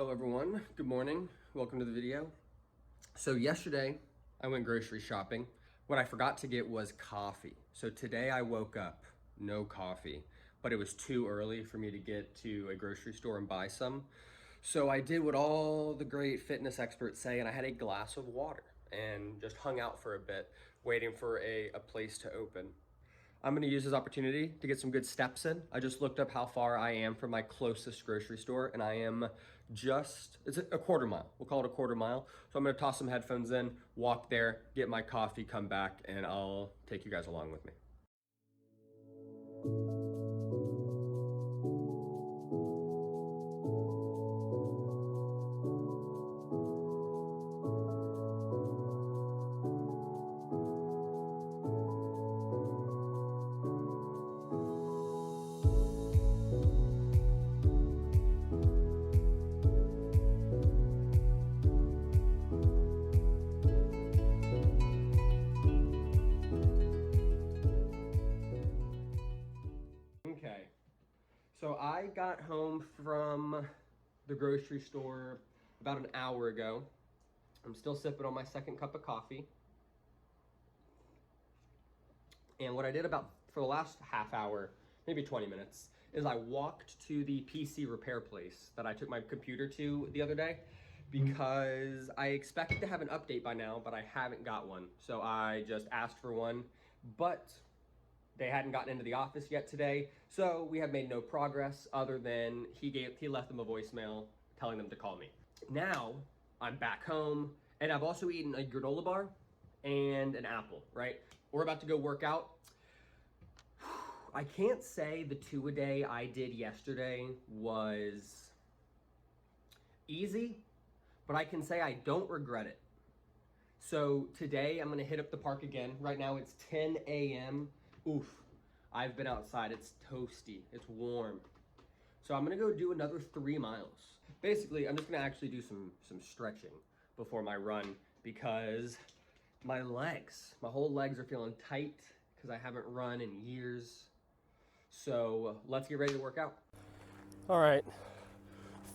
Hello everyone, good morning, welcome to the video. So yesterday I went grocery shopping. What I forgot to get was coffee. So today I woke up, no coffee, but it was too early for me to get to a grocery store and buy some. So I did what all the great fitness experts say, and I had a glass of water and just hung out for a bit, waiting for a place to open. I'm gonna use this opportunity to get some good steps in. I just looked up how far I am from my closest grocery store, and I am it's a quarter mile. We'll call it a quarter mile. So I'm gonna toss some headphones in, walk there, get my coffee, come back, and I'll take you guys along with me. Okay, so I got home from the grocery store about an hour ago. I'm still sipping on my second cup of coffee. And what I did for the last half hour, maybe 20 minutes, is I walked to the PC repair place that I took my computer to the other day because I expected to have an update by now, but I haven't got one. So I just asked for one, but they hadn't gotten into the office yet today, so we have made no progress other than he left them a voicemail telling them to call me. Now I'm back home, and I've also eaten a granola bar and an apple, right? We're about to go work out. I can't say the 2-a-day I did yesterday was easy, but I can say I don't regret it. So today I'm gonna hit up the park again. Right now it's 10 a.m. Oof, I've been outside, it's toasty, it's warm. So I'm gonna go do another 3 miles. Basically, I'm just gonna actually do some stretching before my run because my whole legs are feeling tight because I haven't run in years. So let's get ready to work out. All right,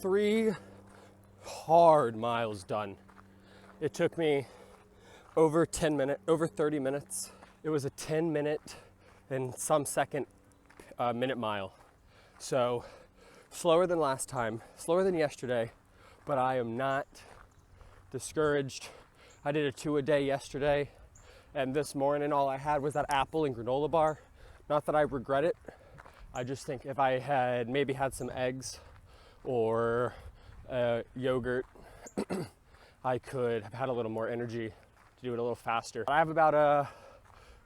3 hard miles done. It took me over 30 minutes. It was a 10-minute and some second minute mile. So slower than last time, slower than yesterday, but I am not discouraged. I did a 2-a-day yesterday, and this morning all I had was that apple and granola bar. Not that I regret it. I just think if I had maybe had some eggs or yogurt, I could have had a little more energy to do it a little faster. I have about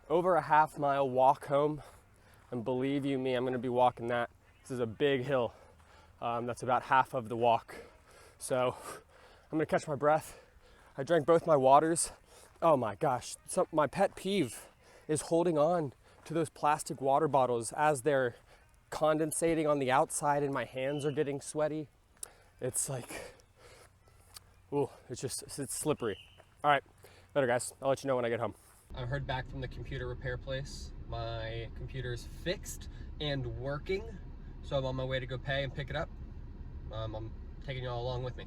over a half-mile walk home, and believe you me, I'm gonna be walking that. This is a big hill. That's about half of the walk. So I'm gonna catch my breath. I drank both my waters. Oh my gosh, my pet peeve is holding on to those plastic water bottles as they're condensating on the outside and my hands are getting sweaty. It's like, ooh, it's slippery. All right, later guys, I'll let you know when I get home. I've heard back from the computer repair place. My computer's fixed and working, so I'm on my way to go pay and pick it up. I'm taking y'all along with me.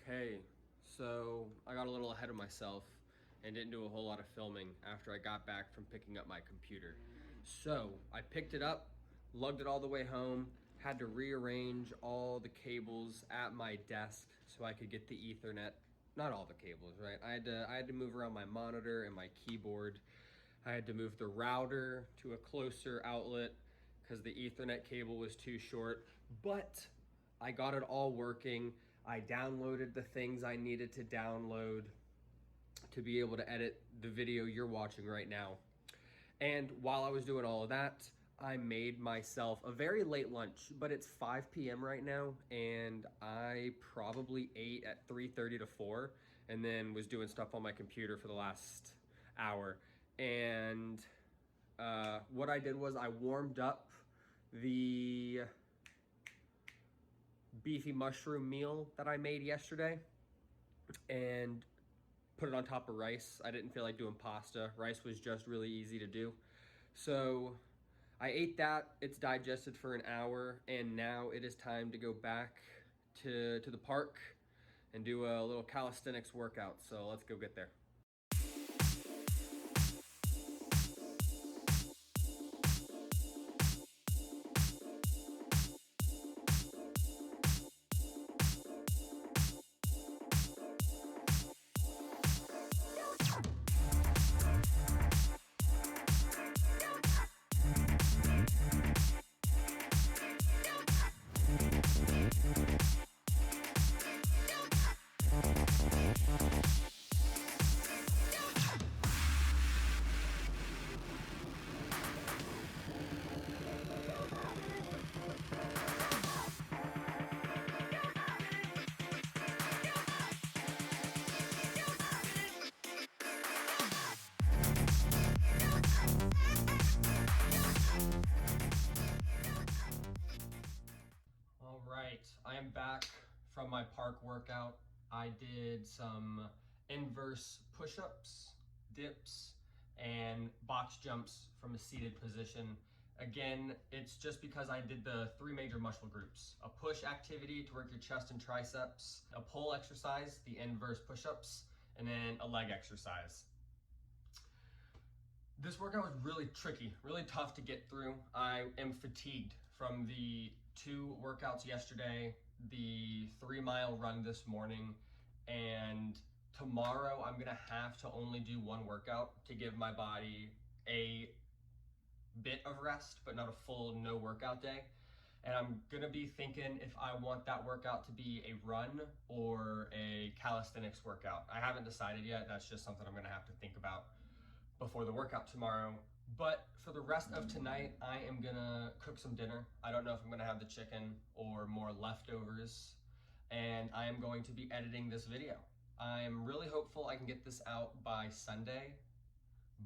Okay, so I got a little ahead of myself and didn't do a whole lot of filming after I got back from picking up my computer. So I picked it up, lugged it all the way home, had to rearrange all the cables at my desk so I could get the Ethernet. Not all the cables, right? I had to move around my monitor and my keyboard. I had to move the router to a closer outlet because the Ethernet cable was too short, but I got it all working. I downloaded the things I needed to download to be able to edit the video you're watching right now. And while I was doing all of that, I made myself a very late lunch, but it's 5 p.m. right now, and I probably ate at 3:30 to 4, and then was doing stuff on my computer for the last hour. And what I did was I warmed up the beefy mushroom meal that I made yesterday and put it on top of rice. I didn't feel like doing pasta. Rice was just really easy to do. So I ate that, it's digested for an hour, and now it is time to go back to the park and do a little calisthenics workout. So let's go get there. All right, I am back from my park workout. I did some inverse push-ups, dips, and box jumps from a seated position. Again, it's just because I did the 3 major muscle groups: a push activity to work your chest and triceps, a pull exercise, the inverse push-ups, and then a leg exercise. This workout was really tricky, really tough to get through. I am fatigued from the 2 workouts yesterday, the 3-mile run this morning, and tomorrow I'm gonna have to only do 1 workout to give my body a bit of rest, but not a full no workout day. And I'm gonna be thinking if I want that workout to be a run or a calisthenics workout. I haven't decided yet. That's just something I'm gonna have to think about before the workout tomorrow. But for the rest of tonight, I am gonna cook some dinner. I don't know if I'm gonna have the chicken or more leftovers, and I am going to be editing this video. I am really hopeful I can get this out by Sunday,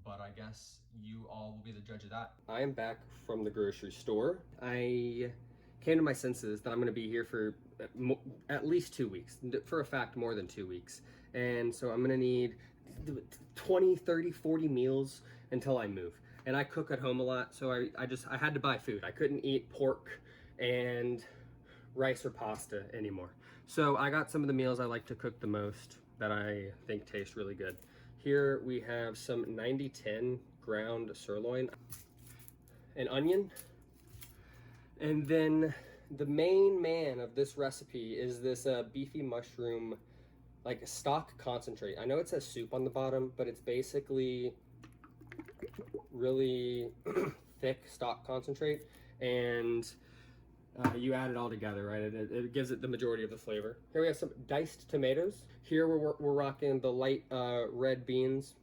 but I guess you all will be the judge of that. I am back from the grocery store. I came to my senses that I'm gonna be here for at least 2 weeks, for a fact more than 2 weeks. And so I'm gonna need 20, 30, 40 meals until I move. And I cook at home a lot, so I had to buy food. I couldn't eat pork and rice or pasta anymore. So I got some of the meals I like to cook the most that I think taste really good. Here we have some 90-10 ground sirloin, an onion, and then the main man of this recipe is this beefy mushroom, like stock concentrate. I know it says soup on the bottom, but it's basically really thick stock concentrate, and you add it all together, right? It gives it the majority of the flavor. Here we have some diced tomatoes. Here we're rocking the light red beans.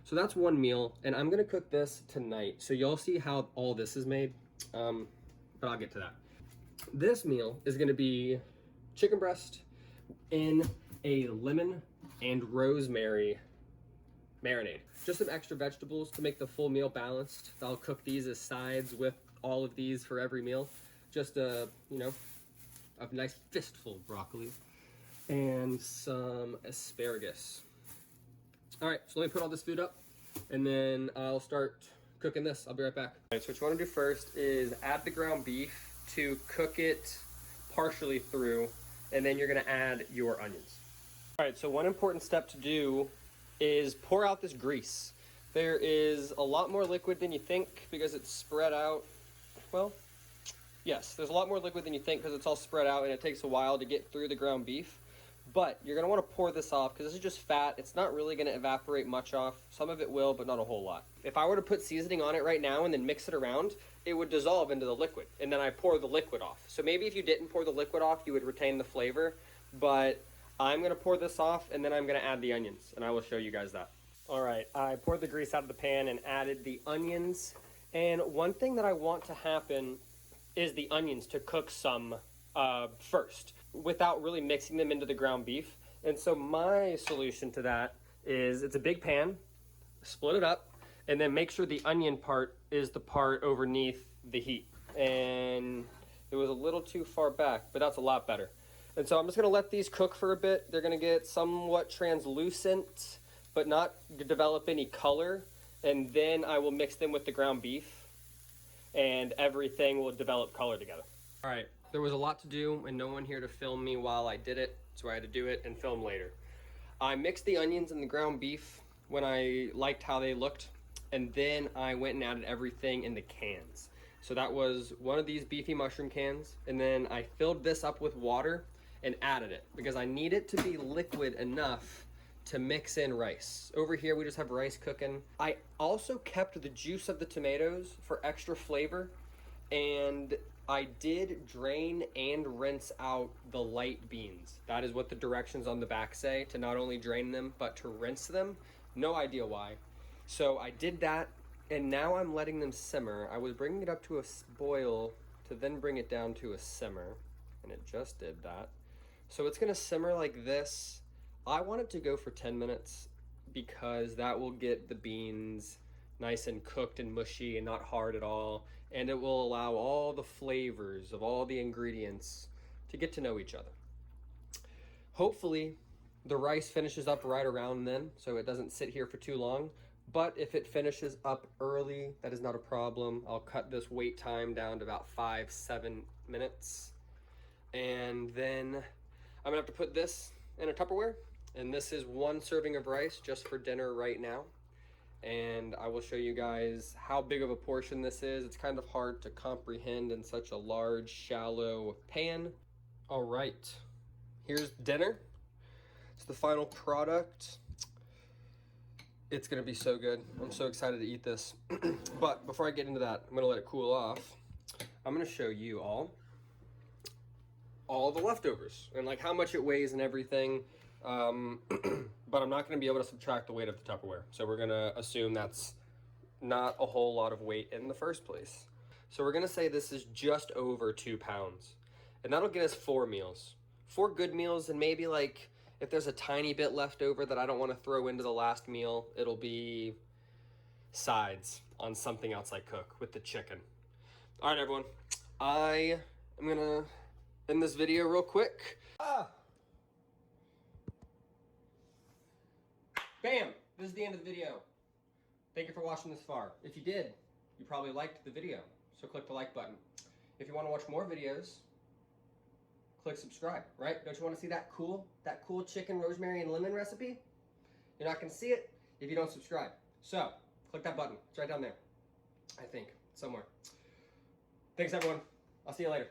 So that's 1 meal, and I'm gonna cook this tonight. So you'll see how all this is made, but I'll get to that. This meal is gonna be chicken breast in a lemon and rosemary marinade. Just some extra vegetables to make the full meal balanced. I'll cook these as sides with all of these for every meal. Just a nice fistful of broccoli and some asparagus. All right, so let me put all this food up and then I'll start cooking this. I'll be right back. All right, so what you wanna do first is add the ground beef to cook it partially through, and then you're gonna add your onions. All right, so one important step to do is pour out this grease. There is a lot more liquid than you think because it's spread out. Well, yes, there's a lot more liquid than you think because it's all spread out and it takes a while to get through the ground beef. But you're gonna wanna pour this off because this is just fat. It's not really gonna evaporate much off. Some of it will, but not a whole lot. If I were to put seasoning on it right now and then mix it around, it would dissolve into the liquid, and then I pour the liquid off. So maybe if you didn't pour the liquid off, you would retain the flavor, but I'm gonna pour this off and then I'm gonna add the onions, and I will show you guys that. All right, I poured the grease out of the pan and added the onions. And one thing that I want to happen is the onions to cook some first without really mixing them into the ground beef. And so my solution to that is it's a big pan, split it up, and then make sure the onion part is the part underneath the heat. And it was a little too far back, but that's a lot better. And so I'm just gonna let these cook for a bit. They're gonna get somewhat translucent, but not develop any color. And then I will mix them with the ground beef, and everything will develop color together. All right, there was a lot to do and no one here to film me while I did it, so I had to do it and film later. I mixed the onions and the ground beef when I liked how they looked, and then I went and added everything in the cans. So that was one of these beefy mushroom cans, and then I filled this up with water and added it because I need it to be liquid enough to mix in rice. Over here we just have rice cooking. I also kept the juice of the tomatoes for extra flavor, and I did drain and rinse out the light beans. That is what the directions on the back say, to not only drain them, but to rinse them. No idea why. So I did that, and now I'm letting them simmer. I was bringing it up to a boil to then bring it down to a simmer, and it just did that. So it's gonna simmer like this. I want it to go for 10 minutes because that will get the beans nice and cooked and mushy and not hard at all, and it will allow all the flavors of all the ingredients to get to know each other. Hopefully the rice finishes up right around then, so it doesn't sit here for too long, but if it finishes up early, that is not a problem. I'll cut this wait time down to about 5-7 minutes, and then I'm gonna have to put this in a Tupperware, and this is 1 serving of rice just for dinner right now. And I will show you guys how big of a portion this is. It's kind of hard to comprehend in such a large, shallow pan. All right, here's dinner. It's the final product. It's gonna be so good. I'm so excited to eat this. But before I get into that, I'm gonna let it cool off. I'm gonna show you all the leftovers and like how much it weighs and everything. But I'm not going to be able to subtract the weight of the Tupperware. So we're going to assume that's not a whole lot of weight in the first place. So we're going to say this is just over 2 pounds. And that'll get us 4 meals. 4 good meals, and maybe like if there's a tiny bit left over that I don't want to throw into the last meal, it'll be sides on something else I cook with the chicken. All right, everyone. I am going to end this video real quick. Bam! This is the end of the video. Thank you for watching this far. If you did, you probably liked the video, so click the like button. If you want to watch more videos, click subscribe, right? Don't you want to see that cool chicken rosemary and lemon recipe? You're not going to see it if you don't subscribe. So, click that button. It's right down there, I think, somewhere. Thanks, everyone. I'll see you later.